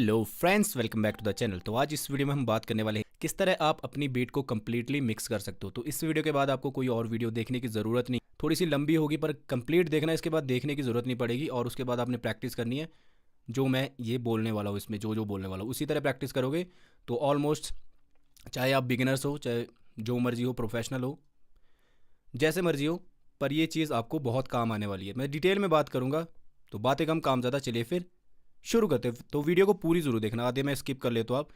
Hello friends, welcome back to the channel. तो आज इस वीडियो में हम बात करने वाले हैं किस तरह आप अपनी बीट को कम्प्लीटली मिक्स कर सकते हो। तो इस वीडियो के बाद आपको कोई और वीडियो देखने की ज़रूरत नहीं, थोड़ी सी लंबी होगी पर कंप्लीट देखना, इसके बाद देखने की ज़रूरत नहीं पड़ेगी। और उसके बाद आपने प्रैक्टिस करनी है, जो मैं ये बोलने वाला हूँ, इसमें जो जो बोलने वाला हूँ उसी तरह प्रैक्टिस करोगे तो ऑलमोस्ट, चाहे आप बिगिनर्स हो, चाहे जो मर्जी हो, प्रोफेशनल हो, जैसे मर्जी हो, पर ये चीज़ आपको बहुत काम आने वाली है। मैं डिटेल में बात करूँगा, तो बातें कम काम ज़्यादा। चलिए फिर शुरू करते हैं। तो वीडियो को पूरी ज़रूर देखना, आधे में स्किप कर ले तो आप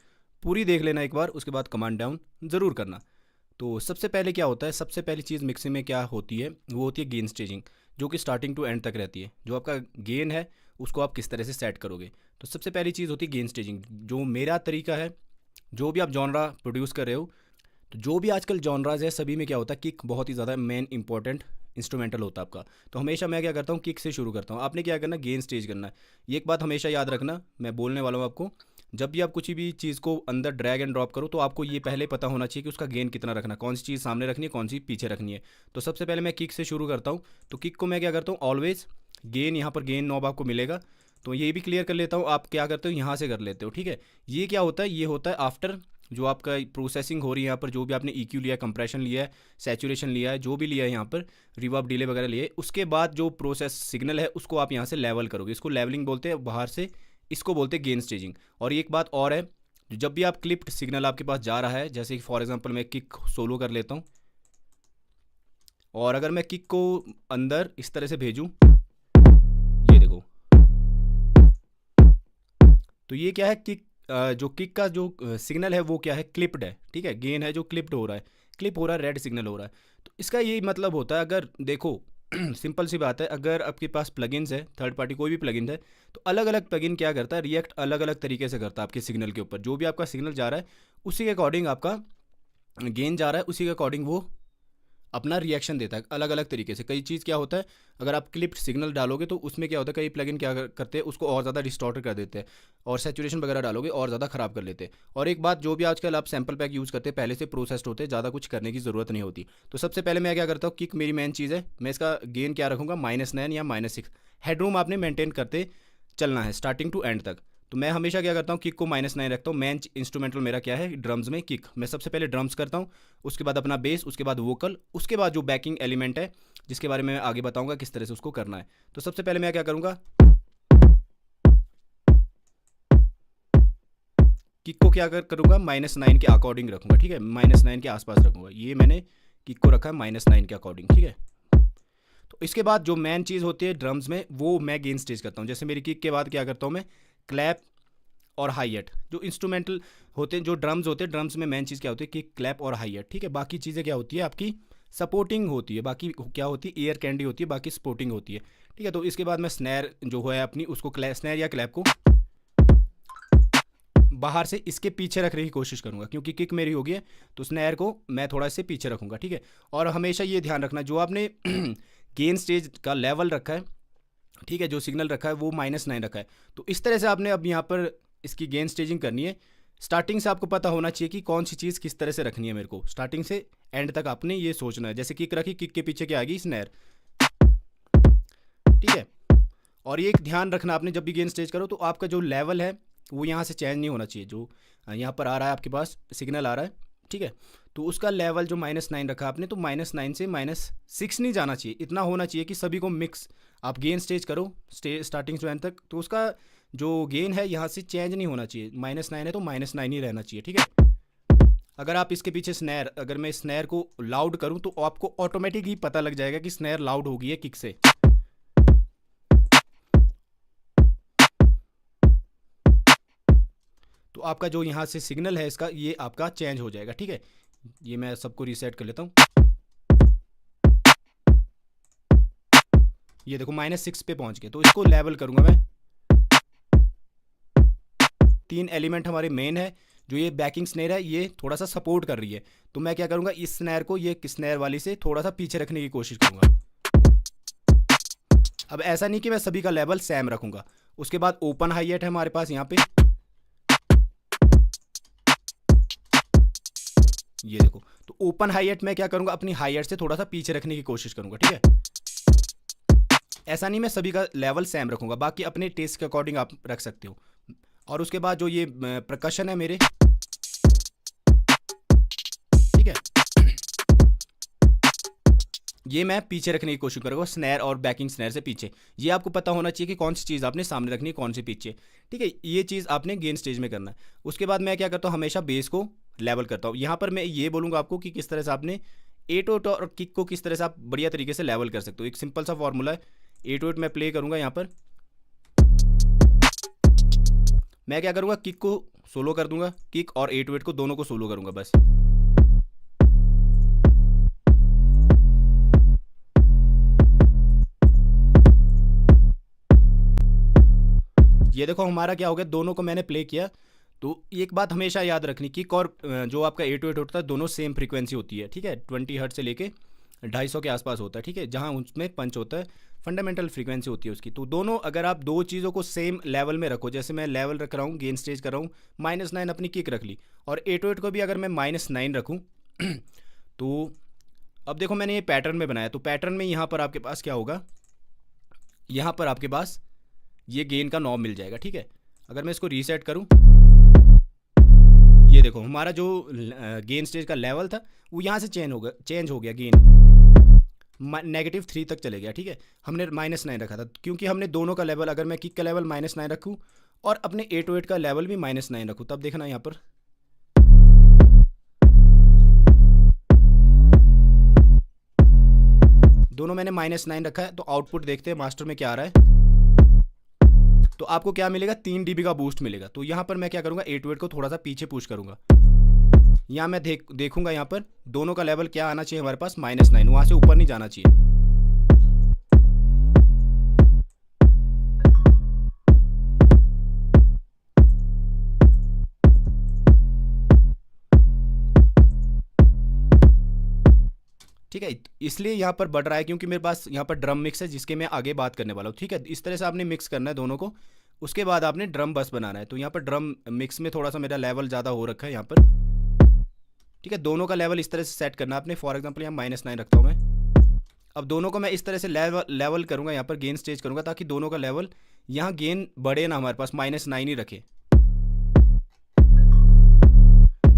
पूरी देख लेना एक बार, उसके बाद कमांड डाउन ज़रूर करना। तो सबसे पहले क्या होता है, सबसे पहली चीज़ मिक्सिंग में क्या होती है, वो होती है गेन स्टेजिंग, जो कि स्टार्टिंग टू एंड तक रहती है। जो आपका गेन है उसको आप किस तरह से सेट करोगे। तो सबसे पहली चीज़ होती है गेन स्टेजिंग। जो मेरा तरीका है, जो भी आप जॉनरा प्रोड्यूस कर रहे हो, तो जो भी आजकल जॉनराज है सभी में क्या होता है, किक बहुत ही ज़्यादा मेन इंपॉर्टेंट इंस्ट्रूमेंटल होता है आपका। तो हमेशा मैं क्या करता हूँ, किक से शुरू करता हूँ। आपने क्या करना, गेन स्टेज करना है। ये एक बात हमेशा याद रखना, मैं बोलने वाला हूँ आपको, जब भी आप कुछ भी चीज़ को अंदर ड्रैग एंड ड्रॉप करो तो आपको ये पहले पता होना चाहिए कि उसका गेन कितना रखना, कौन सी चीज़ सामने रखनी है, कौन सी पीछे रखनी है। तो सबसे पहले मैं किक से शुरू करता हूँ। तो किक को मैं क्या करता हूँ, ऑलवेज गेन, यहाँ पर गेन नॉब आपको मिलेगा। तो ये भी क्लियर कर लेता हूँ, आप क्या करते हो, यहाँ से कर लेते हो, ठीक है। ये क्या होता है, ये होता है आफ्टर जो आपका प्रोसेसिंग हो रही है यहाँ पर, जो भी आपने EQ लिया है, कंप्रेशन लिया है, सैचुरेशन लिया है, जो भी लिया है यहाँ पर, रिवर्ब डिले वगैरह लिए, उसके बाद जो प्रोसेस सिग्नल है उसको आप यहाँ से लेवल करोगे। इसको लेवलिंग बोलते हैं बाहर से, इसको बोलते हैं गेन स्टेजिंग। और एक बात और है, जब भी आप क्लिप्ड सिग्नल आपके पास जा रहा है, जैसे कि फॉर एग्जांपल मैं किक सोलो कर लेता हूँ, और अगर मैं किक को अंदर इस तरह से भेजूँ, ये देखो, तो ये क्या है, किक जो किक का जो सिग्नल है वो क्या है, क्लिप्ड है, ठीक है। गेन है जो क्लिप्ड हो रहा है, क्लिप हो रहा है, रेड सिग्नल हो रहा है। तो इसका यही मतलब होता है, अगर देखो सिंपल सी बात है, अगर आपके पास प्लगइन्स है, थर्ड पार्टी कोई भी प्लगइन है, तो अलग अलग प्लगइन क्या करता है, रिएक्ट अलग अलग तरीके से करता है आपके सिग्नल के ऊपर। जो भी आपका सिग्नल जा रहा है उसी के अकॉर्डिंग आपका गेन जा रहा है, उसी के अकॉर्डिंग वो अपना रिएक्शन देता है अलग अलग तरीके से। कई चीज़ क्या होता है, अगर आप क्लिप्ड सिग्नल डालोगे तो उसमें क्या होता है, कई प्लगइन क्या करते हैं, उसको और ज़्यादा डिस्टॉर्ट कर देते हैं, और सैचुरेशन वगैरह डालोगे और ज़्यादा ख़राब कर लेते हैं। और एक बात, जो भी आजकल आप सैम्पल पैक यूज़ करते हैं पहले से प्रोसेस्ड होते हैं, ज़्यादा कुछ करने की ज़रूरत नहीं होती। तो सबसे पहले मैं क्या करता हूँ, किक मेरी मेन चीज़ है, मैं इसका गेन क्या रखूँगा, -9 या -6। हेडरूम आपने मेंटेन करते चलना है स्टार्टिंग टू एंड तक। तो मैं हमेशा क्या करता हूँ, किक को -9 रखता हूँ। मेन इंस्ट्रूमेंटल मेरा क्या है, ड्रम्स में किक, मैं सबसे पहले ड्रम्स करता हूँ, उसके बाद अपना बेस, उसके बाद वोकल, उसके बाद जो बैकिंग एलिमेंट है जिसके बारे में मैं आगे बताऊंगा किस तरह से उसको करना है। तो सबसे पहले मैं क्या करूँगा, किक को क्या करूँगा, -9 के अकॉर्डिंग रखूँगा, ठीक है, -9 के आसपास रखूँगा। ये मैंने किक को रखा है -9 के अकॉर्डिंग, ठीक है। तो इसके बाद जो मेन चीज़ होती है ड्रम्स में, वो मैं गेन स्टेज करता हूँ। जैसे मेरी किक के बाद क्या करता हूँ मैं, क्लैप और हाई एट, जो इंस्ट्रूमेंटल होते हैं, जो ड्रम्स होते हैं, ड्रम्स में मेन चीज़ क्या होती है, किक, क्लैप और हाई एट, ठीक है। बाकी चीज़ें क्या होती है आपकी सपोर्टिंग होती है, बाकी क्या होती है, एयर कैंडी होती है, बाकी सपोर्टिंग होती है, ठीक है। तो इसके बाद मैं स्नैर जो है अपनी, उसको स्नैर या क्लैप को बाहर से इसके पीछे रखने की कोशिश करूंगा, क्योंकि किक मेरी होगी है, तो स्नैर को मैं थोड़ा इससे पीछे रखूंगा, ठीक है। और हमेशा ये ध्यान रखना, जो आपने गेन स्टेज का लेवल रखा है, ठीक है, जो सिग्नल रखा है वो -9 रखा है, तो इस तरह से आपने अब यहाँ पर इसकी गेन स्टेजिंग करनी है। स्टार्टिंग से आपको पता होना चाहिए कि कौन सी चीज़ किस तरह से रखनी है। मेरे को स्टार्टिंग से एंड तक आपने ये सोचना है। जैसे किक रखी, किक के पीछे क्या आएगी, स्नैर, ठीक है। और ये एक ध्यान रखना, आपने जब भी गेन स्टेज करो तो आपका जो लेवल है वो यहाँ से चेंज नहीं होना चाहिए। जो यहाँ पर आ रहा है आपके पास सिग्नल आ रहा है, ठीक है, तो उसका लेवल जो -9 रखा आपने, तो -9 से -6 नहीं जाना चाहिए। इतना होना चाहिए कि सभी को मिक्स, आप गेन स्टेज करो स्टार्टिंग टू एंड तक, तो उसका जो गेन है यहाँ से चेंज नहीं होना चाहिए। -9 है तो -9 ही रहना चाहिए, ठीक है। अगर आप इसके पीछे स्नैर, अगर मैं स्नैर को लाउड करूँ तो आपको ऑटोमेटिक ही पता लग जाएगा कि स्नैर लाउड हो गई है किक से। तो आपका जो यहाँ से सिग्नल है इसका, ये आपका चेंज हो जाएगा, ठीक है। ये मैं सबको रीसेट कर लेता हूँ। ये देखो -6 पे पहुंच गए, तो इसको लेवल करूंगा मैं। 3 एलिमेंट हमारे मेन है, जो ये बैकिंग स्नैर है ये थोड़ा सा सपोर्ट कर रही है, तो मैं क्या करूंगा, इस स्नैर को ये स्नैर वाली से थोड़ा सा पीछे रखने की कोशिश करूंगा। अब ऐसा नहीं कि मैं सभी का लेवल सेम रखूंगा। उसके बाद ओपन हाई एट है हमारे पास यहाँ पे, ये देखो, तो ओपन हाई एट मैं क्या करूंगा, अपनी हाई एट से थोड़ा सा पीछे रखने की कोशिश करूंगा, ठीक है। ऐसा नहीं मैं सभी का लेवल सेम रखूंगा, बाकी अपने टेस्ट के अकॉर्डिंग आप रख सकते हो। और उसके बाद जो ये प्रकशन है मेरे, ठीक है, ये मैं पीछे रखने की कोशिश करूँगा, स्नैर और बैकिंग स्नैर से पीछे। ये आपको पता होना चाहिए कि कौन सी चीज़ आपने सामने रखनी है, कौन सी पीछे, ठीक है। ये चीज़ आपने गेन स्टेज में करना है। उसके बाद मैं क्या करता हूँ, हमेशा बेस को लेवल करता हूँ। यहाँ पर मैं ये बोलूँगा आपको कि किस तरह से आपने 8/8 और किक को किस तरह से आप बढ़िया तरीके से लेवल कर सकते हो। एक सिंपल सा फॉर्मूला है, 8/8 मैं प्ले करूँगा। यहाँ पर मैं क्या करूँगा, किक को सोलो कर दूंगा, किक और 8/8 को दोनों को सोलो करूँगा बस। ये देखो हमारा क्या हो गया, दोनों को मैंने प्ले किया। तो एक बात हमेशा याद रखनी, किक और जो आपका 8/8 होता है दोनों सेम फ्रीक्वेंसी होती है, ठीक है। 20 हर्ट्ज से लेके 250 के आसपास होता है, ठीक है। जहाँ उसमें पंच होता है, फंडामेंटल फ्रीक्वेंसी होती है उसकी। तो दोनों अगर आप दो चीज़ों को सेम लेवल में रखो, जैसे मैं लेवल रख रहा हूँ, गेन स्टेज कर रहा हूँ, -9 अपनी किक रख ली, और 8/8 को भी अगर मैं -9 रखूँ तो अब देखो मैंने ये पैटर्न में बनाया। तो पैटर्न में यहाँ पर आपके पास क्या होगा, यहाँ पर आपके पास ये गेन का नॉब मिल जाएगा, ठीक है। अगर मैं इसको रीसेट करूं, ये देखो हमारा जो गेन स्टेज का लेवल था वो यहाँ से चेंज हो गया, गेन -3 तक चले गया, ठीक है। हमने -9 रखा था, क्योंकि हमने दोनों का लेवल, अगर मैं किक का लेवल -9 रखूँ और अपने 8/8 का लेवल भी -9 रखूँ, तब देखना यहाँ पर दोनों मैंने -9 रखा है। तो आउटपुट देखते हैं मास्टर में क्या आ रहा है। तो आपको क्या मिलेगा, 3 dB का बूस्ट मिलेगा। तो यहाँ पर मैं क्या करूँगा, 8/8 को थोड़ा सा पीछे पुश करूँगा। यहाँ मैं देखूँगा यहाँ पर दोनों का लेवल क्या आना चाहिए हमारे पास, -9, वहाँ से ऊपर नहीं जाना चाहिए। ठीक है, इसलिए यहाँ पर बढ़ रहा है क्योंकि मेरे पास यहाँ पर ड्रम मिक्स है जिसके मैं आगे बात करने वाला हूँ, ठीक है। इस तरह से आपने मिक्स करना है दोनों को, उसके बाद आपने ड्रम बस बनाना है। तो यहाँ पर ड्रम मिक्स में थोड़ा सा मेरा लेवल ज़्यादा हो रखा है यहाँ पर, ठीक है। दोनों का लेवल इस तरह से सेट करना है आपने। फॉर एग्जाम्पल यहाँ -9 रखता हूँ मैं। अब दोनों को मैं इस तरह से लेवल करूँगा, यहाँ पर गेन स्टेज करूँगा, ताकि दोनों का लेवल यहाँ गेन बढ़े ना, हमारे पास -9 ही रखे।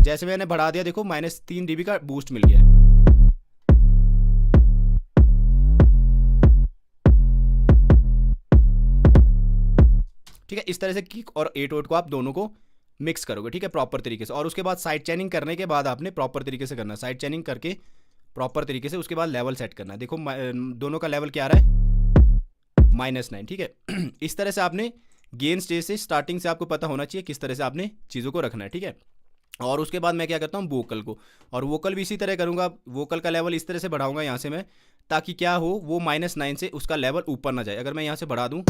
जैसे मैंने बढ़ा दिया, देखो -3 dB का बूस्ट मिल गया है। ठीक है, इस तरह से किक और 8/8 को आप दोनों को मिक्स करोगे, ठीक है, प्रॉपर तरीके से। और उसके बाद साइड चैनिंग करने के बाद आपने प्रॉपर तरीके से करना, साइड चैनिंग करके प्रॉपर तरीके से उसके बाद लेवल सेट करना है। देखो दोनों का लेवल क्या आ रहा है, -9, ठीक है। इस तरह से आपने गेन स्टेज से स्टार्टिंग से आपको पता होना चाहिए किस तरह से आपने चीज़ों को रखना है, ठीक है। और उसके बाद मैं क्या करता हूँ, वोकल को, और वोकल भी इसी तरह करूँगा। वोकल का लेवल इस तरह से बढ़ाऊँगा यहाँ से मैं, ताकि क्या हो, वो -9 से उसका लेवल ऊपर ना जाए। अगर मैं यहाँ से बढ़ा दूँ,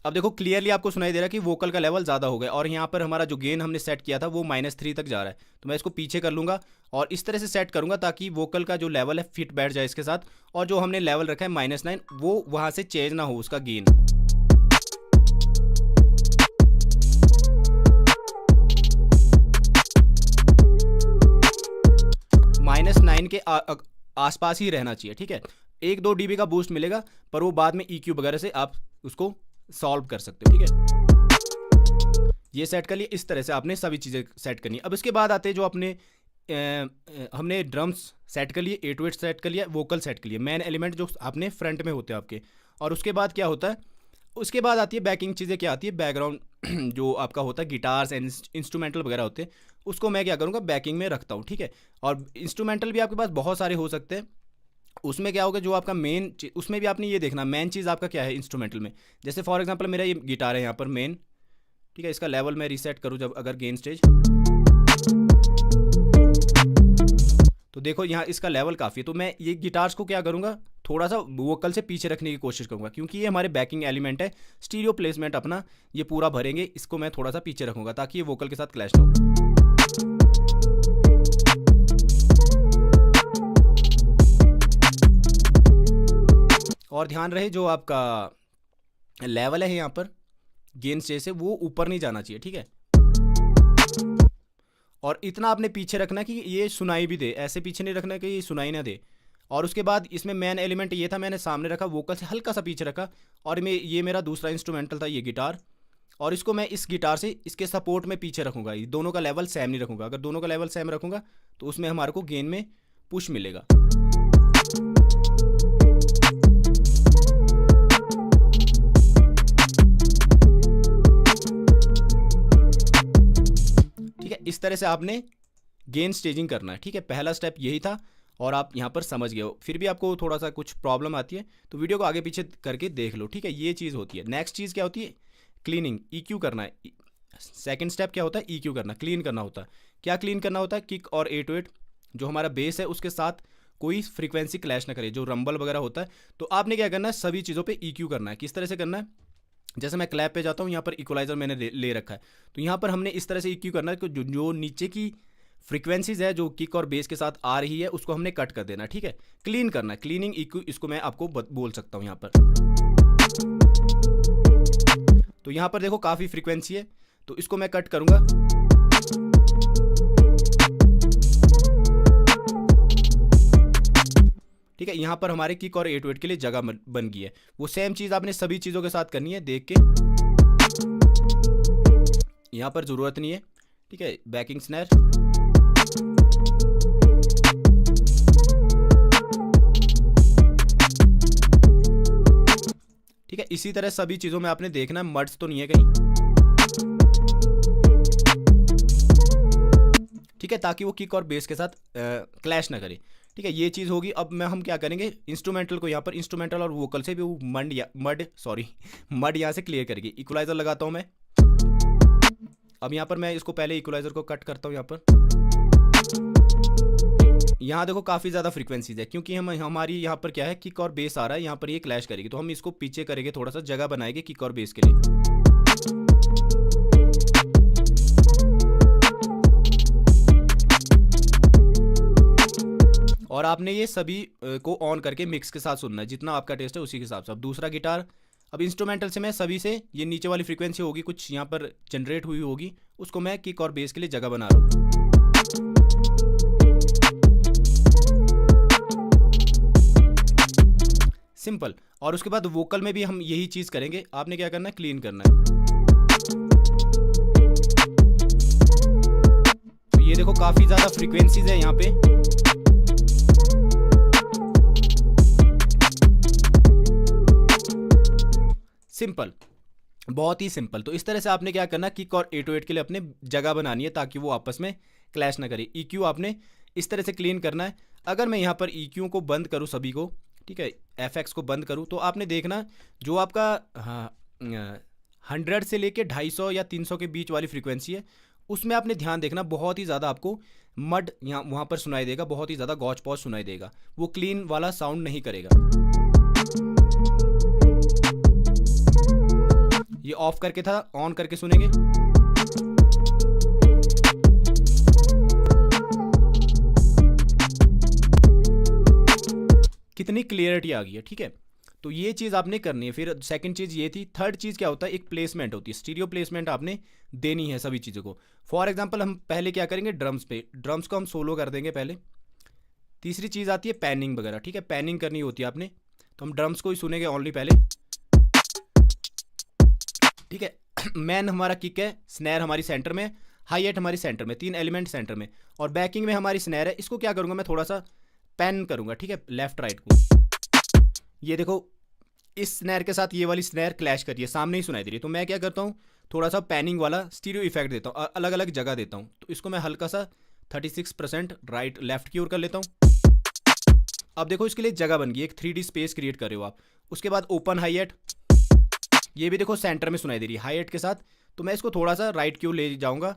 अब देखो क्लियरली आपको सुनाई दे रहा है कि वोकल का लेवल ज़्यादा हो गया, और यहाँ पर हमारा जो गेन हमने सेट किया था वो -3 तक जा रहा है। तो मैं इसको पीछे कर लूँगा और इस तरह से सेट करूँगा ताकि वोकल का जो लेवल है फिट बैठ जाए इसके साथ, और जो हमने लेवल रखा है -9 वो वहाँ से चेंज ना हो उसका गेन। -9 के आसपास ही रहना चाहिए, ठीक है। 1-2 dB का बूस्ट मिलेगा, पर वो बाद में EQ वगैरह से आप उसको सॉल्व कर सकते हो, ठीक है। ये सेट कर लिए, इस तरह से आपने सभी चीज़ें सेट करनी है। अब इसके बाद आते हैं जो अपने हमने ड्रम्स सेट कर लिए, 8/8 सेट कर लिया, वोकल सेट कर लिया, मेन एलिमेंट जो आपने फ्रंट में होते हैं आपके। और उसके बाद क्या होता है, उसके बाद आती है बैकिंग चीज़ें, क्या आती है, बैकग्राउंड जो आपका होता है, गिटार्स एंड इंस्ट्रूमेंटल वगैरह होते हैं, उसको मैं क्या करूँगा, बैकिंग में रखता हूँ, ठीक है। और इंस्ट्रूमेंटल भी आपके पास बहुत सारे हो सकते हैं। उसमें क्या होगा, जो आपका मेन, उसमें भी आपने ये देखना मेन चीज़ आपका क्या है इंस्ट्रूमेंटल में। जैसे फॉर एग्जांपल मेरा ये गिटार है यहाँ पर मेन, ठीक है। इसका लेवल मैं रीसेट करूँ जब, अगर गेन स्टेज, तो देखो यहाँ इसका लेवल काफ़ी है। तो मैं ये गिटार्स को क्या करूँगा, थोड़ा सा वोकल से पीछे रखने की कोशिश करूँगा, क्योंकि ये हमारे बैकिंग एलिमेंट है। स्टीरियो प्लेसमेंट अपना ये पूरा भरेंगे, इसको मैं थोड़ा सा पीछे रखूँगा ताकि ये वोकल के साथ क्लैश ना हो। और ध्यान रहे जो आपका लेवल है यहाँ पर गेन स्टेज से, वो ऊपर नहीं जाना चाहिए, ठीक है। और इतना आपने पीछे रखना कि ये सुनाई भी दे, ऐसे पीछे नहीं रखना कि ये सुनाई ना दे। और उसके बाद इसमें मेन एलिमेंट ये था, मैंने सामने रखा, वोकल से हल्का सा पीछे रखा, और ये मेरा दूसरा इंस्ट्रूमेंटल था, ये गिटार, और इसको मैं इस गिटार से इसके सपोर्ट में पीछे रखूँगा। ये दोनों का लेवल सेम नहीं रखूँगा, अगर दोनों का लेवल सेम रखूँगा तो उसमें हमारे को गेन में पुश मिलेगा। ठीक है, इस तरह से आपने गेन स्टेजिंग करना है। ठीक है, पहला स्टेप यही था और आप यहाँ पर समझ गए हो। फिर भी आपको थोड़ा सा कुछ प्रॉब्लम आती है तो वीडियो को आगे पीछे करके देख लो। ठीक है, ये चीज़ होती है। नेक्स्ट चीज़ क्या होती है? क्लीनिंग, EQ करना है। सेकंड स्टेप क्या होता है? EQ करना, क्लीन करना होता है। क्या क्लीन करना होता है? किक और 808 जो हमारा बेस है उसके साथ कोई फ्रीक्वेंसी क्लैश ना करे, जो रंबल वगैरह होता है। तो आपने क्या करना है? सभी चीज़ों पे EQ करना है। किस तरह से करना है? जैसे मैं क्लैप पे जाता हूँ, यहाँ पर इक्वलाइजर मैंने ले रखा है, तो यहाँ पर हमने इस तरह से EQ करना है कि जो नीचे की फ्रीक्वेंसीज है जो किक और बेस के साथ आ रही है उसको हमने कट कर देना। ठीक है, क्लीन करना है, क्लीनिंग EQ, इसको मैं आपको बोल सकता हूँ यहाँ पर। तो यहाँ पर देखो काफ़ी फ्रीक्वेंसी है, तो इसको मैं कट करूँगा। ठीक है, यहाँ पर हमारे किक और 808 के लिए जगह बन गई है। वो सेम चीज़ आपने सभी चीज़ों के साथ करनी है, देख के। यहाँ पर ज़रूरत नहीं है। ठीक है, बैकिंग स्नैर, ठीक है, इसी तरह सभी चीज़ों में आपने देखना है मर्ज तो नहीं है कहीं। ठीक है, ताकि वो किक और बेस के साथ क्लैश ना करे। ठीक है, ये चीज़ होगी। अब हम क्या करेंगे? इंस्ट्रूमेंटल को यहाँ पर, इंस्ट्रूमेंटल और वोकल से भी वो मड यहाँ से क्लियर करेगी। इक्वलाइजर लगाता हूँ मैं। अब यहाँ पर मैं इसको पहले इक्वलाइजर को कट करता हूँ। यहाँ देखो काफ़ी ज़्यादा फ्रीक्वेंसीज है, क्योंकि हमारी यहाँ पर क्या है? किक और बेस आ रहा है, यहाँ पर ये क्लैश करेगी, तो हम इसको पीछे करेंगे, थोड़ा सा जगह बनाएंगे किक और बेस के लिए। और आपने ये सभी को ऑन करके मिक्स के साथ सुनना है, जितना आपका टेस्ट है उसी के हिसाब से। अब दूसरा गिटार, अब इंस्ट्रूमेंटल से मैं सभी से ये नीचे वाली फ्रीक्वेंसी होगी कुछ यहाँ पर जनरेट हुई होगी, उसको मैं किक और बेस के लिए जगह बना रहा हूँ। सिंपल। और उसके बाद वोकल में भी हम यही चीज़ करेंगे। आपने क्या करना है? क्लीन करना है। तो ये देखो काफ़ी ज़्यादा फ्रीक्वेंसीज है यहाँ पे। सिंपल, बहुत ही सिंपल। तो इस तरह से आपने क्या करना? किक और 808 के लिए अपने जगह बनानी है ताकि वो आपस में क्लैश ना करे। EQ आपने इस तरह से क्लीन करना है। अगर मैं यहाँ पर EQ को बंद करूँ सभी को, ठीक है, FX को बंद करूँ, तो आपने देखना जो आपका 100 से लेके 250 या 300 के बीच वाली फ्रीक्वेंसी है, उसमें आपने ध्यान देखना, बहुत ही ज़्यादा आपको मड यहाँ वहाँ पर सुनाई देगा, बहुत ही ज़्यादा गॉच पॉच सुनाई देगा, वो क्लीन वाला साउंड नहीं करेगा। ये ऑफ करके था, ऑन करके सुनेंगे। कितनी क्लियरिटी आ गई है। ठीक है, तो ये चीज़ आपने करनी है। फिर सेकंड चीज़ ये थी। थर्ड चीज़ क्या होता है? एक प्लेसमेंट होती है, स्टीरियो प्लेसमेंट आपने देनी है सभी चीज़ों को। फॉर एग्जांपल हम पहले क्या करेंगे? ड्रम्स पे, ड्रम्स को हम सोलो कर देंगे पहले। तीसरी चीज़ आती है पैनिंग वगैरह। ठीक है, पैनिंग करनी होती है आपने, तो हम ड्रम्स को ही सुनेंगे ओनली पहले। ठीक है, मैन हमारा किक है, स्नैर हमारी सेंटर में, हाई एट हमारी सेंटर में, 3 एलिमेंट सेंटर में, और बैकिंग में हमारी स्नैर है। इसको क्या करूँगा मैं? थोड़ा सा पैन करूँगा। ठीक है, लेफ्ट राइट को। ये देखो इस स्नैर के साथ ये वाली स्नैर क्लैश कर रही है, सामने ही सुनाई दे रही है, तो मैं क्या करता हूँ? थोड़ा सा पैनिंग वाला स्टीरियो इफेक्ट देता हूँ, अलग अलग जगह देता हूँ। तो इसको मैं हल्का सा 36% राइट लेफ्ट की ओर कर लेता हूँ। अब देखो इसके लिए जगह बन गई, एक 3D स्पेस क्रिएट कर रहे हो आप। उसके बाद ओपन हाई एट, ये भी देखो सेंटर में सुनाई दे रही है हाई एट के साथ, तो मैं इसको थोड़ा सा राइट की ओर ले जाऊँगा।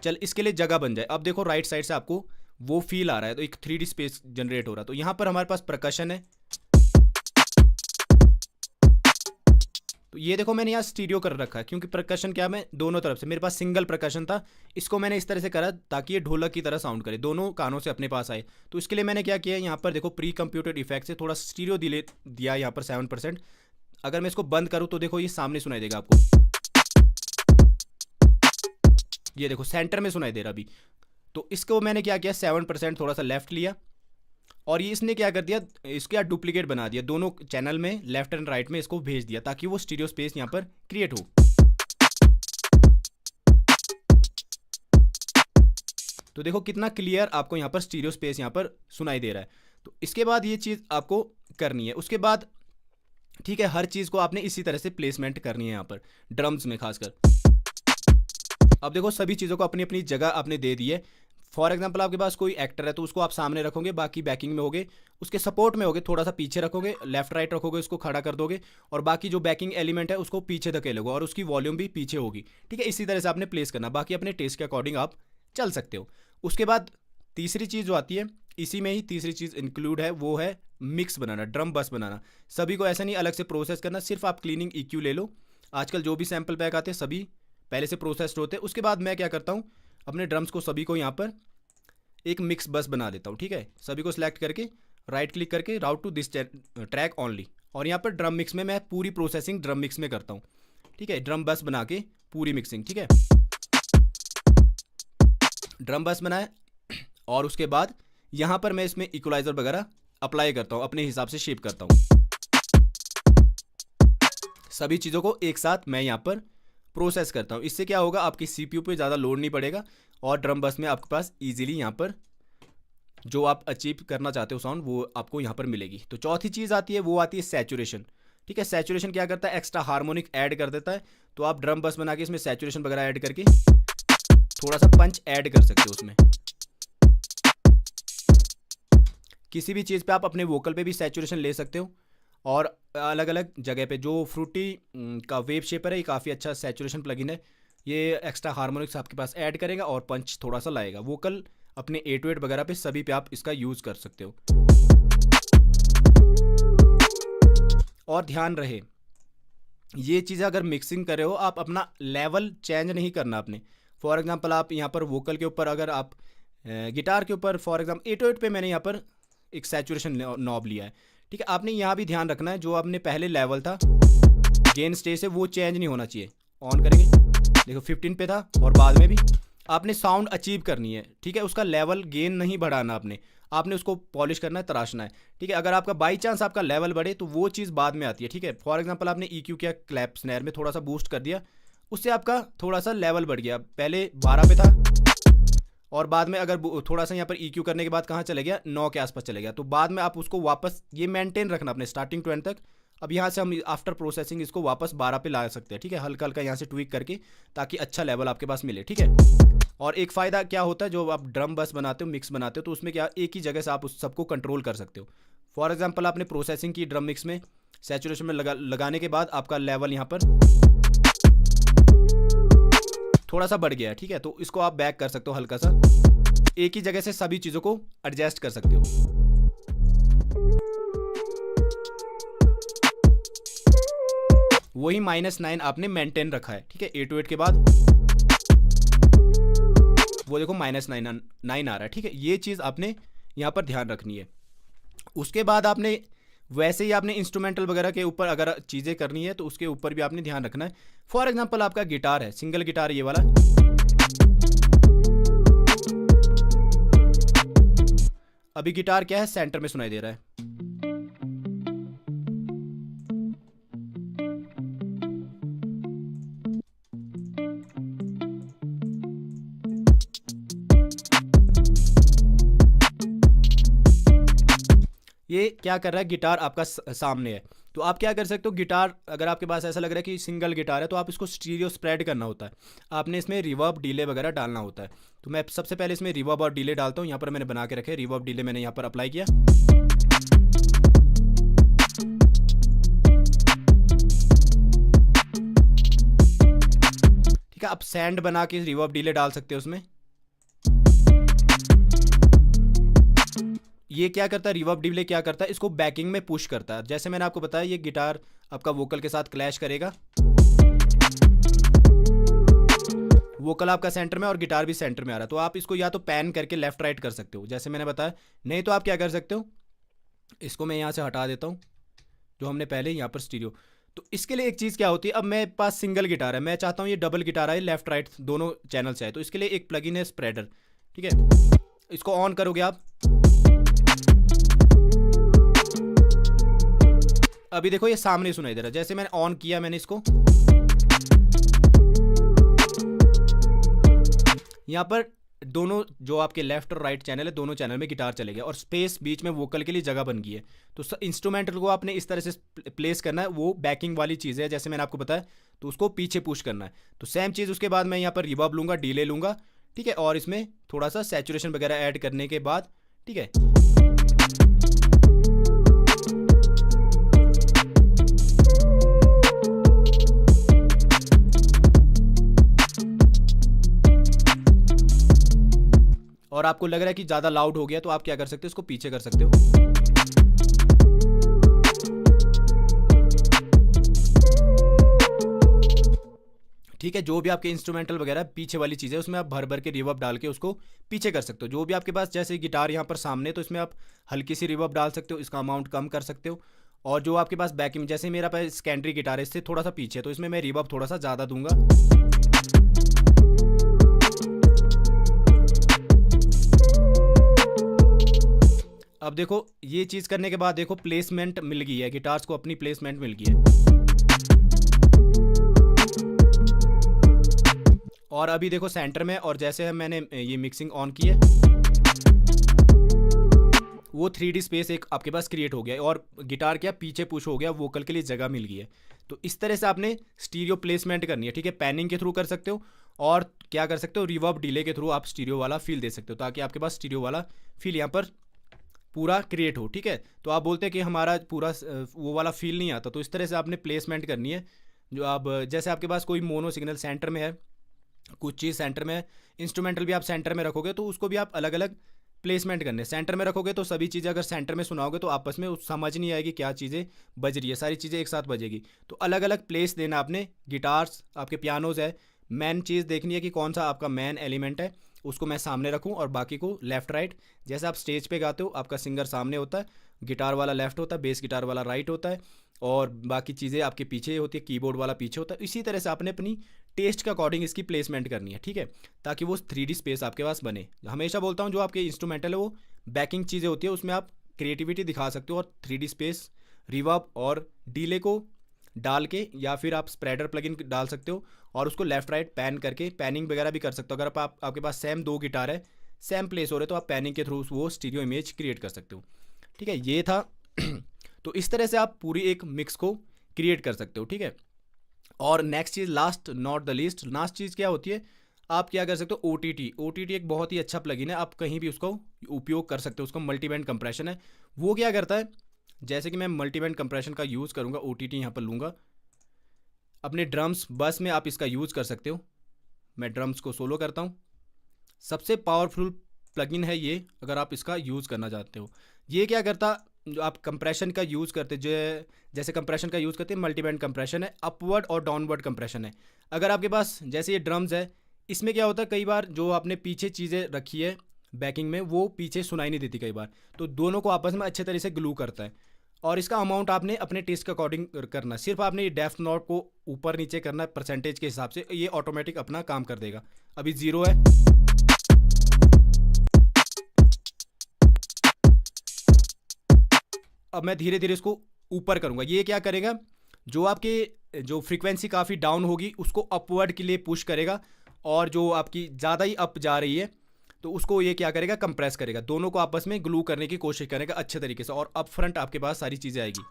चल इसके लिए जगह बन जाए। अब देखो राइट साइड से आपको वो फील आ रहा है, तो एक 3D स्पेस जनरेट हो रहा है। तो यहाँ पर हमारे पास परकशन है, तो ये देखो मैंने यहाँ स्टीरियो कर रखा है, क्योंकि परकशन क्या, मैं दोनों तरफ से, मेरे पास सिंगल परकशन था, इसको मैंने इस तरह से करा ताकि ये ढोलक की तरह साउंड करे, दोनों कानों से अपने पास आए। तो इसके लिए मैंने क्या किया, यहाँ पर देखो प्री कंप्यूटेड इफेक्ट से थोड़ा स्टीरियो दिया यहाँ पर 7%। अगर मैं इसको बंद करूँ तो देखो ये सामने सुनाई देगा आपको, ये देखो सेंटर में सुनाई दे रहा अभी। तो इसको मैंने क्या किया, 7% थोड़ा सा लेफ्ट लिया, और ये इसने क्या कर दिया, इसका डुप्लीकेट बना दिया, दोनों चैनल में लेफ्ट एंड राइट में इसको भेज दिया ताकि वो स्टीरियो स्पेस यहाँ पर क्रिएट हो। तो देखो कितना क्लियर आपको यहाँ पर स्टीरियो स्पेस यहाँ पर सुनाई दे रहा है। तो इसके बाद ये चीज़ आपको करनी है। उसके बाद ठीक है, हर चीज़ को आपने इसी तरह से प्लेसमेंट करनी है यहाँ पर ड्रम्स में खासकर। अब देखो सभी चीज़ों को अपनी अपनी जगह आपने दे दी है। फॉर एग्जाम्पल आपके पास कोई एक्टर है तो उसको आप सामने रखोगे, बाकी बैकिंग में होगे, उसके सपोर्ट में होगे, थोड़ा सा पीछे रखोगे, लेफ्ट राइट रखोगे, उसको खड़ा कर दोगे, और बाकी जो बैकिंग एलिमेंट है उसको पीछे धकेलोगे और उसकी वॉल्यूम भी पीछे होगी। ठीक है, इसी तरह से आपने प्लेस करना, बाकी अपने टेस्ट के अकॉर्डिंग आप चल सकते हो। उसके बाद तीसरी चीज़ जो आती है, इसी में ही तीसरी चीज़ इंक्लूड है, वो है मिक्स बनाना, ड्रम बस बनाना। सभी को ऐसा नहीं अलग से प्रोसेस करना, सिर्फ आप क्लीनिंग EQ ले लो। आजकल जो भी सैम्पल पैक आते हैं सभी पहले से प्रोसेस्ड होते हैं। उसके बाद मैं क्या करता हूँ, अपने ड्रम्स को सभी को यहाँ पर एक मिक्स बस बना देता हूँ। ठीक है, सभी को सिलेक्ट करके राइट क्लिक करके राउट टू दिस ट्रैक ओनली, और यहाँ पर ड्रम मिक्स में मैं पूरी प्रोसेसिंग ड्रम मिक्स में करता हूँ। ठीक है, ड्रम बस बना के पूरी मिक्सिंग। ठीक है, ड्रम बस बनाए और उसके बाद यहाँ पर मैं इसमें इक्वलाइजर वगैरह अप्लाई करता हूँ, अपने हिसाब से शेप करता हूँ। सभी चीज़ों को एक साथ मैं यहाँ पर प्रोसेस करता हूँ। इससे क्या होगा, आपकी CPU पे ज़्यादा लोड नहीं पड़ेगा और ड्रम बस में आपके पास इजीली यहाँ पर जो आप अचीव करना चाहते हो साउंड वो आपको यहाँ पर मिलेगी। तो चौथी चीज़ आती है, वो आती है सैचुरेशन। ठीक है, सैचुरेशन क्या करता है, एक्स्ट्रा हार्मोनिक ऐड कर देता है। तो आप ड्रम बस बना के इसमें सैचुरेशन वगैरह ऐड करके थोड़ा सा पंच ऐड कर सकते हो उसमें। किसी भी चीज़ पे आप अपने वोकल पे भी सैचुरेशन ले सकते हो, और अलग अलग जगह पे जो फ्रूटी का वेव शेपर है, ये काफ़ी अच्छा सैचुरेशन प्लगइन है। ये एक्स्ट्रा हार्मोनिक्स आपके पास ऐड करेगा और पंच थोड़ा सा लाएगा। वोकल अपने 808 वगैरह पे सभी पे आप इसका यूज़ कर सकते हो। और ध्यान रहे, ये चीज़ें अगर मिक्सिंग कर रहे हो, आप अपना लेवल चेंज नहीं करना अपने। फॉर एग्जांपल आप यहाँ पर वोकल के ऊपर, अगर आप गिटार के ऊपर फॉर एग्जांपल 808 पे मैंने यहाँ पर एक सैचुरेशन नॉब लिया है। ठीक है, आपने यहाँ भी ध्यान रखना है, जो आपने पहले लेवल था गेन स्टेज से वो चेंज नहीं होना चाहिए। ऑन करेंगे, देखो 15 पे था और बाद में भी आपने साउंड अचीव करनी है। ठीक है, उसका लेवल गेन नहीं बढ़ाना आपने उसको पॉलिश करना है, तराशना है। ठीक है, अगर आपका बाई चांस आपका लेवल बढ़े तो वो चीज़ बाद में आती है। ठीक है, फॉर एग्जांपल आपने EQ किया, क्लैप स्नैर में थोड़ा सा बूस्ट कर दिया, उससे आपका थोड़ा सा लेवल बढ़ गया, पहले 12 पे था और बाद में अगर थोड़ा सा यहाँ पर EQ करने के बाद कहाँ चले गया, 9 के आसपास चले गया। तो बाद में आप उसको वापस ये मेंटेन रखना अपने स्टार्टिंग टू एंड तक। अब यहाँ से हम आफ्टर प्रोसेसिंग इसको वापस 12 पे ला सकते हैं। ठीक है, हल्का हल्का यहाँ से ट्विक करके, ताकि अच्छा लेवल आपके पास मिले। ठीक है, और एक फ़ायदा क्या होता है, जो आप ड्रम बस बनाते हो, मिक्स बनाते हो, तो उसमें क्या एक ही जगह से आप उस सबको कंट्रोल कर सकते हो। फॉर एग्जाम्पल आपने प्रोसेसिंग की ड्रम मिक्स में, सैचुरेशन में लगाने के बाद आपका लेवल यहाँ पर थोड़ा सा बढ़ गया है। ठीक है, तो इसको आप बैक कर सकते हो हल्का सा, एक ही जगह से सभी चीज़ों को एडजस्ट कर सकते हो। वही -9 आपने मेंटेन रखा है। ठीक है, 808 के बाद वो देखो -9 आ रहा है। ठीक है, ये चीज़ आपने यहाँ पर ध्यान रखनी है। उसके बाद आपने वैसे ही आपने इंस्ट्रूमेंटल वगैरह के ऊपर अगर चीज़ें करनी है तो उसके ऊपर भी आपने ध्यान रखना है। फॉर एग्जांपल आपका गिटार है, सिंगल गिटार ये वाला, अभी गिटार क्या है, सेंटर में सुनाई दे रहा है। ये क्या कर रहा है, गिटार आपका सामने है। तो आप क्या कर सकते हो, गिटार अगर आपके पास ऐसा लग रहा है कि सिंगल गिटार है तो आप इसको स्टीरियो स्प्रेड करना होता है। आपने इसमें रिवर्ब डिले वगैरह डालना होता है। तो मैं सबसे पहले इसमें रिवर्ब और डिले डालता हूँ। यहाँ पर मैंने बना के रखे, रिवर्ब डिले मैंने यहाँ पर अप्लाई किया। ठीक है, आप सैंड बना के रिवर्ब डिले डाल सकते हो उसमें। ये क्या करता है, रिवर्ब डिले क्या करता है, इसको बैकिंग में पुश करता है। जैसे मैंने आपको बताया, ये गिटार आपका वोकल के साथ क्लैश करेगा, वोकल आपका सेंटर में और गिटार भी सेंटर में आ रहा है। तो आप इसको या तो पैन करके लेफ्ट राइट कर सकते हो जैसे मैंने बताया, नहीं तो आप क्या कर सकते हो, इसको मैं यहाँ से हटा देता हूँ जो हमने पहले यहाँ पर स्टीरियो। तो इसके लिए एक चीज़ क्या होती है, अब मेरे पास सिंगल गिटार है, मैं चाहता हूँ ये डबल गिटार आए, लेफ्ट राइट दोनों चैनल से आए। तो इसके लिए एक प्लगइन है स्प्रेडर। ठीक है, इसको ऑन करोगे आप, अभी देखो ये सामने सुनाई दे रहा है। जैसे मैंने ऑन किया, मैंने इसको, यहाँ पर दोनों जो आपके लेफ्ट और राइट चैनल है, दोनों चैनल में गिटार चले गया और स्पेस बीच में वोकल के लिए जगह बन गई है। तो इंस्ट्रूमेंटल को आपने इस तरह से प्लेस करना है, वो बैकिंग वाली चीज़ है जैसे मैंने आपको बताया, तो उसको पीछे पुश करना है। तो सेम चीज़ उसके बाद मैं यहाँ पर रिवर्ब लूँगा, डीले लूँगा, ठीक है, और इसमें थोड़ा सा सैचुरेशन वगैरह ऐड करने के बाद, ठीक है, और आपको लग रहा है कि ज़्यादा लाउड हो गया तो आप क्या कर सकते हो, इसको पीछे कर सकते हो। ठीक है, जो भी आपके इंस्ट्रूमेंटल वगैरह पीछे वाली चीज़ है उसमें आप भर भर के रिवर्ब डाल के उसको पीछे कर सकते हो। जो भी आपके पास, जैसे गिटार यहाँ पर सामने, तो इसमें आप हल्की सी रिवर्ब डाल सकते हो, इसका अमाउंट कम कर सकते हो। और जो आपके पास बैक में, जैसे मेरा पास सेकेंडरी गिटार है, इससे थोड़ा सा पीछे, तो इसमें मैं रिवर्ब थोड़ा सा ज़्यादा दूंगा। अब देखो ये चीज़ करने के बाद देखो प्लेसमेंट मिल गई है, गिटार्स को अपनी प्लेसमेंट मिल गई है। और अभी देखो सेंटर में, और जैसे मैंने ये मिक्सिंग ऑन की है, वो 3D स्पेस एक आपके पास क्रिएट हो गया और गिटार क्या पीछे पुश हो गया, वोकल के लिए जगह मिल गई है। तो इस तरह से आपने स्टीरियो प्लेसमेंट करनी है, ठीक है। पैनिंग के थ्रू कर सकते हो और क्या कर सकते हो, रिवर्ब डिले के थ्रू आप स्टीरियो वाला फील दे सकते हो, ताकि आपके पास स्टीरियो वाला फील यहाँ पर पूरा क्रिएट हो, ठीक है। तो आप बोलते हैं कि हमारा पूरा वो वाला फील नहीं आता, तो इस तरह से आपने प्लेसमेंट करनी है। जो आप, जैसे आपके पास कोई मोनो सिग्नल सेंटर में है, कुछ चीज़ सेंटर में है, इंस्ट्रूमेंटल भी आप सेंटर में रखोगे तो उसको भी आप अलग अलग प्लेसमेंट करने। सेंटर में रखोगे तो सभी चीज़ें अगर सेंटर में सुनाओगे तो आपस में समझ नहीं आएगी क्या चीज़ें बज रही है, सारी चीज़ें एक साथ बजेगी। तो अलग अलग प्लेस देना आपने। गिटार्स, आपके पियानोज है, मेन चीज़ देखनी है कि कौन सा आपका मेन एलिमेंट है, उसको मैं सामने रखूं और बाकी को लेफ़्ट राइट। जैसे आप स्टेज पे गाते हो, आपका सिंगर सामने होता है, गिटार वाला लेफ़्ट होता है, बेस गिटार वाला राइट होता है, और बाकी चीज़ें आपके पीछे होती है, कीबोर्ड वाला पीछे होता है। इसी तरह से आपने अपनी टेस्ट के अकॉर्डिंग इसकी प्लेसमेंट करनी है, ठीक है, ताकि वो 3D स्पेस आपके पास बने। हमेशा बोलता हूँ जो आपके इंस्ट्रूमेंटल है वो बैकिंग चीज़ें होती है, उसमें आप क्रिएटिविटी दिखा सकते हो और 3D स्पेस, रिवर्ब और डीले को डाल के, या फिर आप स्प्रेडर प्लगइन डाल सकते हो और उसको लेफ़्ट राइट पैन करके पैनिंग वगैरह भी कर सकते हो। अगर आपके पास सेम 2 गिटार है, सेम प्लेस हो रहे, तो आप पैनिंग के थ्रू वो स्टीरियो इमेज क्रिएट कर सकते हो, ठीक है। ये था तो इस तरह से आप पूरी एक मिक्स को क्रिएट कर सकते हो, ठीक है। और नेक्स्ट चीज़, last not the least, last चीज़ क्या होती है, आप क्या कर सकते हो, OTT एक बहुत ही अच्छा प्लगइन है, आप कहीं भी उसको उपयोग कर सकते हो। उसका मल्टीबैंड कंप्रेशन है। वो क्या करता है, जैसे कि मैं मल्टीबैंड कंप्रेशन का यूज़ करूँगा, OTT यहाँ पर लूँगा, अपने ड्रम्स बस में आप इसका यूज़ कर सकते हो। मैं ड्रम्स को सोलो करता हूँ। सबसे पावरफुल प्लगइन है ये, अगर आप इसका यूज़ करना चाहते हो। ये क्या करता, जो आप कंप्रेशन का यूज़ करते, जैसे कंप्रेशन का यूज़ करते हैं, मल्टीबैंड कंप्रेशन है, अपवर्ड और डाउनवर्ड कंप्रेशन है। अगर आपके पास जैसे ये ड्रम्स है, इसमें क्या होता है, कई बार जो आपने पीछे चीज़ें रखी है बैकिंग में, वो पीछे सुनाई नहीं देती कई बार, तो दोनों को आपस में अच्छे तरीके से ग्लू करता है। और इसका अमाउंट आपने अपने टेस्ट के अकॉर्डिंग करना, सिर्फ आपने ये डेप्थ नॉट को ऊपर नीचे करना है परसेंटेज के हिसाब से, ये ऑटोमेटिक अपना काम कर देगा। अभी 0 है, अब मैं धीरे धीरे इसको ऊपर करूंगा। ये क्या करेगा, जो आपके जो फ्रीक्वेंसी काफ़ी डाउन होगी उसको अपवर्ड के लिए पुश करेगा, और जो आपकी ज़्यादा ही अप जा रही है तो उसको ये क्या करेगा, कंप्रेस करेगा। दोनों को आपस में ग्लू करने की कोशिश करेगा अच्छे तरीके से, और अप फ्रंट आपके पास सारी चीज़ें आएगी।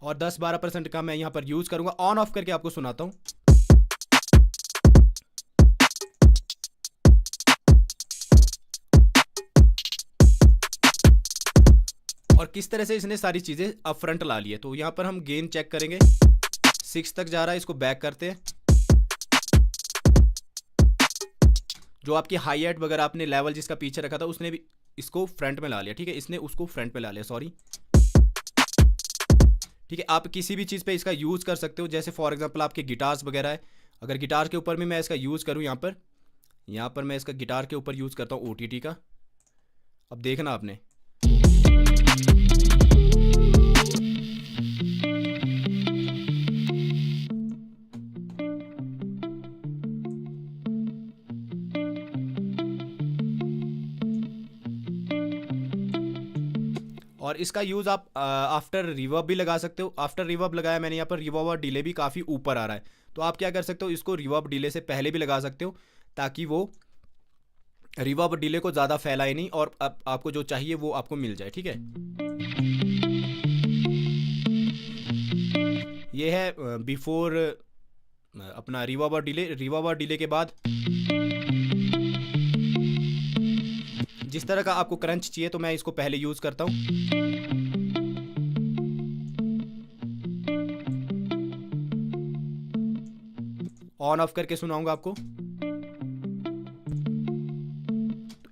और 10-12% का मैं यहाँ पर यूज़ करूँगा। ऑन ऑफ करके आपको सुनाता हूँ। और किस तरह से इसने सारी चीज़ें अप फ्रंट ला ली है। तो यहाँ पर हम गेन चेक करेंगे, 6 तक जा रहा है, इसको बैक करते हैं। जो आपकी हाई एट वगैरह आपने लेवल जिसका पीछे रखा था, उसने भी इसको फ्रंट में ला लिया, ठीक है, इसने उसको फ्रंट में ला लिया, सॉरी, ठीक है। आप किसी भी चीज़ पे इसका यूज़ कर सकते हो, जैसे फॉर एग्जांपल आपके गिटार्स वगैरह है, अगर गिटार के ऊपर भी मैं इसका यूज़ करूँ, यहाँ पर मैं इसका गिटार के ऊपर यूज़ करता हूँ OTT का। अब देखना आपने, और इसका यूज़ आप आफ्टर रिवर्ब भी लगा सकते हो। आफ्टर रिवर्ब लगाया मैंने, यहाँ पर रिवर्ब और डिले भी काफ़ी ऊपर आ रहा है, तो आप क्या कर सकते हो, इसको रिवर्ब डिले से पहले भी लगा सकते हो, ताकि वो रिवर्ब डिले को ज़्यादा फैलाए नहीं और आपको जो चाहिए वो आपको मिल जाए। ठीक है, ये है बिफोर अपना रिवर्ब और डिले। रिवर्ब और डिले के बाद जिस तरह का आपको क्रंच चाहिए तो मैं इसको पहले यूज़ करता हूँ। ऑन ऑफ करके सुनाऊंगा आपको।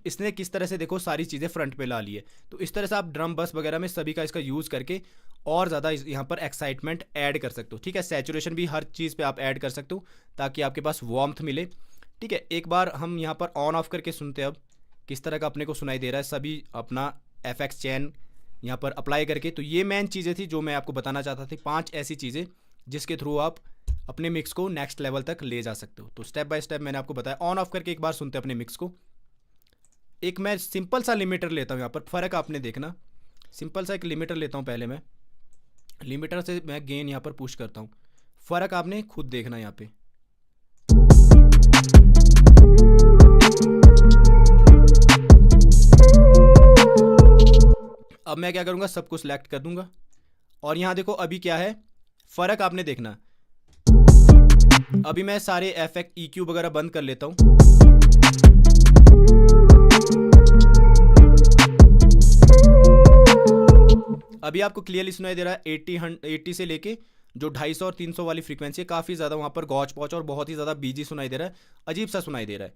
इसने किस तरह से देखो सारी चीज़ें फ्रंट पे ला ली है। तो इस तरह से आप ड्रम बस वगैरह में सभी का इसका यूज़ करके और ज़्यादा यहाँ पर एक्साइटमेंट ऐड कर सकते हो। ठीक है, सैचुरेशन भी हर चीज़ पे आप ऐड कर सकते हो ताकि आपके पास वार्मथ मिले। ठीक है, एक बार हम यहाँ पर ऑन ऑफ करके सुनते हैं अब किस तरह का अपने को सुनाई दे रहा है, सभी अपना एफएक्स चैन यहाँ पर अप्लाई करके। तो ये मेन चीज़ें थी जो मैं आपको बताना चाहता था, 5 ऐसी चीज़ें जिसके थ्रू आप अपने मिक्स को नेक्स्ट लेवल तक ले जा सकते हो। तो स्टेप बाय स्टेप मैंने आपको बताया। ऑन ऑफ करके एक बार सुनते हैं अपने मिक्स को। एक मैं सिंपल सा लिमिटर लेता हूँ, यहाँ पर फ़र्क आपने देखना। सिंपल सा एक लिमिटर लेता हूँ पहले मैं, लिमिटर से मैं गेन यहाँ पर पुश करता हूँ, फ़र्क आपने खुद देखना यहाँ पे। अब मैं क्या करूँगा, सब कुछ सिलेक्ट कर दूंगा और यहाँ देखो अभी क्या है, फ़र्क आपने देखना। अभी मैं सारे एफएक्ट EQ वगैरह बंद कर लेता हूँ। अभी आपको क्लियरली सुनाई दे रहा है 80 से लेके जो 250 और 300 वाली फ्रीक्वेंसी है, काफ़ी ज़्यादा वहाँ पर गॉच पॉच और बहुत ही ज़्यादा बीजी सुनाई दे रहा है, अजीब सा सुनाई दे रहा है।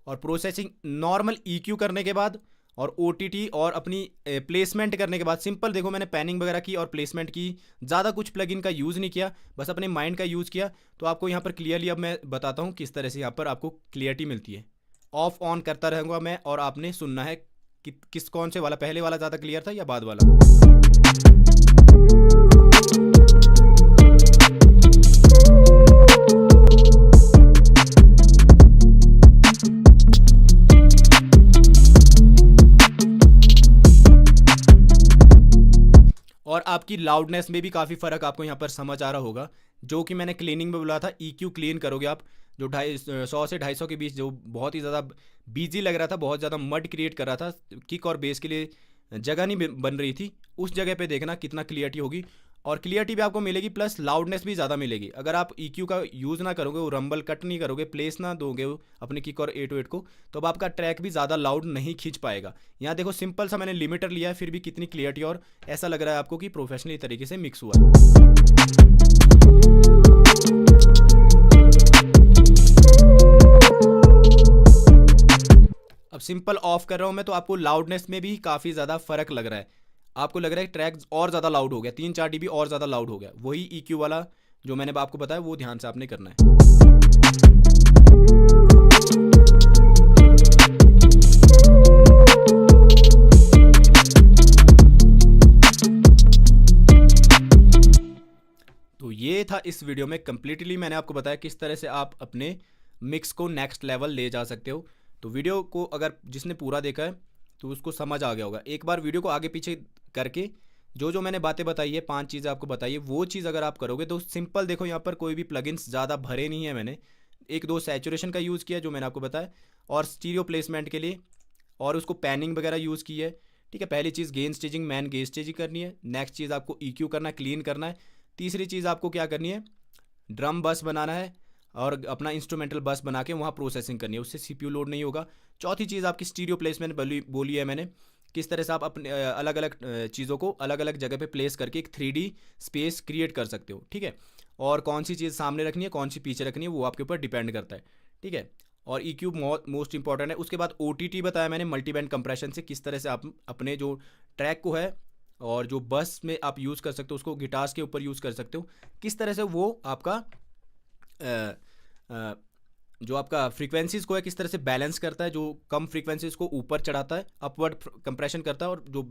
और प्रोसेसिंग नॉर्मल EQ करने के बाद और OTT और अपनी प्लेसमेंट करने के बाद, सिंपल देखो मैंने पैनिंग वगैरह की और प्लेसमेंट की, ज़्यादा कुछ प्लगइन का यूज़ नहीं किया, बस अपने माइंड का यूज़ किया। तो आपको यहाँ पर क्लियरली अब मैं बताता हूँ किस तरह से यहाँ पर आपको क्लियरिटी मिलती है। ऑफ ऑन करता रहूँगा मैं और आपने सुनना है कि किस कौन से वाला, पहले वाला ज़्यादा क्लियर था या बाद वाला। और आपकी लाउडनेस में भी काफ़ी फ़र्क आपको यहाँ पर समझ आ रहा होगा, जो कि मैंने क्लीनिंग में बोला था। EQ क्लीन करोगे आप, जो 100 से 250 के बीच जो बहुत ही ज़्यादा बिजी लग रहा था, बहुत ज़्यादा मड क्रिएट कर रहा था, किक और बेस के लिए जगह नहीं बन रही थी, उस जगह पे देखना कितना क्लियरिटी होगी। और क्लियरिटी भी आपको मिलेगी प्लस लाउडनेस भी ज़्यादा मिलेगी। अगर आप EQ का यूज़ ना करोगे, वो रंबल कट नहीं करोगे, प्लेस ना दोगे अपने किक और 808 को, तो अब आपका ट्रैक भी ज़्यादा लाउड नहीं खींच पाएगा। यहाँ देखो सिंपल सा मैंने लिमिटर लिया है, फिर भी कितनी क्लियरिटी, और ऐसा लग रहा है आपको कि प्रोफेशनली तरीके से मिक्स हुआ है। अब सिंपल ऑफ कर रहा हूँ मैं, तो आपको लाउडनेस में भी काफ़ी ज़्यादा फ़र्क लग रहा है। आपको लग रहा है ट्रैक और ज़्यादा लाउड हो गया, 3-4 dB और ज़्यादा लाउड हो गया। वही EQ वाला जो मैंने आपको बताया वो ध्यान से आपने करना है। तो ये था इस वीडियो में, कंप्लीटली मैंने आपको बताया किस तरह से आप अपने मिक्स को नेक्स्ट लेवल ले जा सकते हो। तो वीडियो को अगर जिसने पूरा देखा है तो उसको समझ आ गया होगा। एक बार वीडियो को आगे पीछे करके जो जो मैंने बातें बताई है, 5 चीज़ें आपको बताई है, वो चीज़ अगर आप करोगे तो सिंपल देखो यहाँ पर कोई भी प्लगइन्स ज़्यादा भरे नहीं है मैंने, 1-2 सैचुरेशन का यूज़ किया जो मैंने आपको बताया, और स्टीरियो प्लेसमेंट के लिए, और उसको पैनिंग वगैरह यूज़ की है। ठीक है, पहली चीज़ gain staging, main gain staging करनी है। नेक्स्ट चीज़ आपको EQ करना है, क्लीन करना है। तीसरी चीज़ आपको क्या करनी है, ड्रम बस बनाना है और अपना इंस्ट्रूमेंटल बस बना के वहाँ प्रोसेसिंग करनी है, उससे CPU लोड नहीं होगा। चौथी चीज़ आपकी स्टीरियो प्लेसमेंट बोली है मैंने, किस तरह से आप अपने अलग अलग चीज़ों को अलग अलग जगह पे प्लेस करके एक 3D स्पेस क्रिएट कर सकते हो। ठीक है, और कौन सी चीज़ सामने रखनी है, कौन सी पीछे रखनी है, वो आपके ऊपर डिपेंड करता है। ठीक है, और EQ मोस्ट इंपॉर्टेंट है। उसके बाद OTT बताया मैंने, मल्टी बैंड कंप्रेशन से किस तरह से आप अपने जो ट्रैक को है और जो बस में आप यूज़ कर सकते हो, उसको गिटार्स के ऊपर यूज़ कर सकते हो, किस तरह से वो आपका जो आपका फ्रीक्वेंसीज़ को है किस तरह से बैलेंस करता है, जो कम फ्रीक्वेंसीज़ को ऊपर चढ़ाता है, अपवर्ड कंप्रेशन करता है, और जो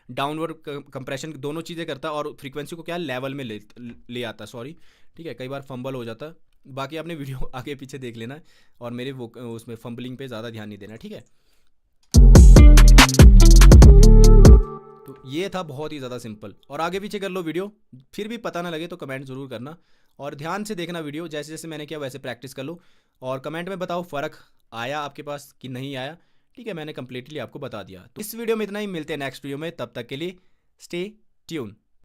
डाउनवर्ड कंप्रेशन, दोनों चीज़ें करता है, और फ्रीक्वेंसी को क्या लेवल में ले आता है। सॉरी, ठीक है, कई बार फंबल हो जाता है। बाकी आपने वीडियो आगे पीछे देख लेना है, और मेरे वो उसमें फंबलिंग पे ज़्यादा ध्यान नहीं देना। ठीक है। ये था बहुत ही ज़्यादा सिंपल। और आगे पीछे कर लो वीडियो, फिर भी पता ना लगे तो कमेंट ज़रूर करना और ध्यान से देखना वीडियो, जैसे जैसे मैंने किया वैसे प्रैक्टिस कर लो और कमेंट में बताओ फ़र्क आया आपके पास कि नहीं आया। ठीक है, मैंने कंप्लीटली आपको बता दिया। तो इस वीडियो में इतना ही, मिलते हैं नेक्स्ट वीडियो में, तब तक के लिए स्टे ट्यून।